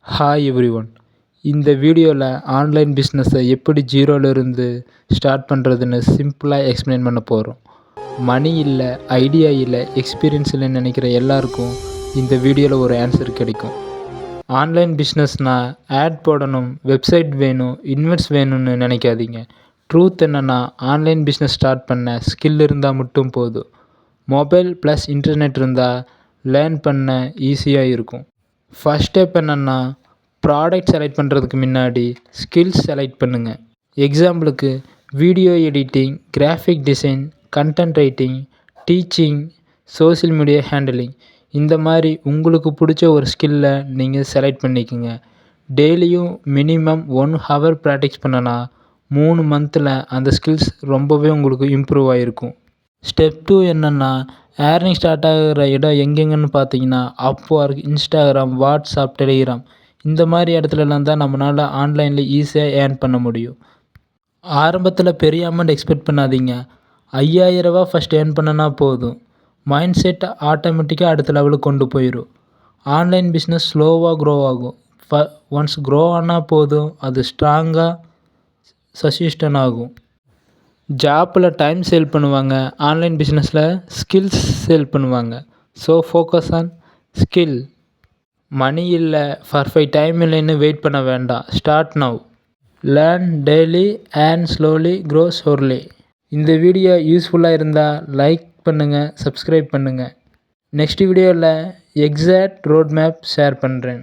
Hi everyone. இந்த வீடியோவில் online பிஸ்னஸை எப்படி ஜீரோலேருந்து ஸ்டார்ட் பண்ணுறதுன்னு சிம்பிளாக எக்ஸ்பிளைன் பண்ண போகிறோம். மணி இல்லை, ஐடியா இல்லை, எக்ஸ்பீரியன்ஸ் இல்லைன்னு நினைக்கிற எல்லாருக்கும் இந்த வீடியோவில் ஒரு ஆன்சர் கிடைக்கும். ஆன்லைன் பிஸ்னஸ்னால் ஆட் போடணும், வெப்சைட் வேணும், இன்வெஸ்ட் வேணும்னு நினைக்காதீங்க. ட்ரூத் என்னென்னா, ஆன்லைன் பிஸ்னஸ் ஸ்டார்ட் பண்ண ஸ்கில் இருந்தால் மட்டும் போதும். மொபைல் ப்ளஸ் இன்டர்நெட் இருந்தால் லேர்ன் பண்ண ஈஸியாக இருக்கும். ஃபஸ்ட் ஸ்டெப் என்னென்னா, ப்ராடக்ட் செலக்ட் பண்ணுறதுக்கு முன்னாடி ஸ்கில்ஸ் செலக்ட் பண்ணுங்கள். எக்ஸாம்பிளுக்கு video editing, graphic design, content writing, teaching, social media handling, இந்த மாதிரி உங்களுக்கு பிடிச்ச ஒரு ஸ்கில்லை நீங்கள் செலக்ட் பண்ணிக்கோங்க. டெய்லியும் மினிமம் 1 ஹவர் ப்ராக்டிஸ் பண்ணனா 3 மந்தில் அந்த ஸ்கில்ஸ் ரொம்பவே உங்களுக்கு இம்ப்ரூவ் ஆகிருக்கும். ஸ்டெப் 2 என்னென்னா, ஏர்னிங் ஸ்டார்ட் ஆகிற இடம் எங்கெங்கன்னு பார்த்தீங்கன்னா, அப்வொர்க், இன்ஸ்டாகிராம், வாட்ஸ்அப், டெலிகிராம், இந்த மாதிரி இடத்துலலாம் தான் நம்மளால் ஆன்லைனில் ஈஸியாக ஏர்ன் பண்ண முடியும். ஆரம்பத்தில் பெரிய அமௌண்ட் எக்ஸ்பெக்ட் பண்ணாதீங்க. 5000 ரூபா ஃபஸ்ட் ஏர்ன் பண்ணனா போதும். மைண்ட் செட் ஆட்டோமேட்டிக்காக அடுத்த லெவலுக்கு கொண்டு போயிடும். ஆன்லைன் பிஸ்னஸ் ஸ்லோவாக க்ரோ ஆகும். ஒன்ஸ் க்ரோ ஆனால் போதும், அது ஸ்ட்ராங்காக சஸ்டெயின் ஆகும். ஜாப்பில் டைம் சேல் பண்ணுவாங்க, ஆன்லைன் பிஸ்னஸில் ஸ்கில்ஸ் சேல் பண்ணுவாங்க. So focus on skill. Money இல்லை, பர்ஃபெக்ட் டைம் இல்லைன்னு வெயிட் பண்ண வேண்டாம். Start now. Learn daily, earn slowly, grow surely. இந்த வீடியோ யூஸ்ஃபுல்லாக இருந்தால் லைக் பண்ணுங்கள், சப்ஸ்கிரைப் பண்ணுங்கள். நெக்ஸ்ட் வீடியோவில் எக்ஸாக்ட் ரோட் மேப் ஷேர் பண்ணுறேன்.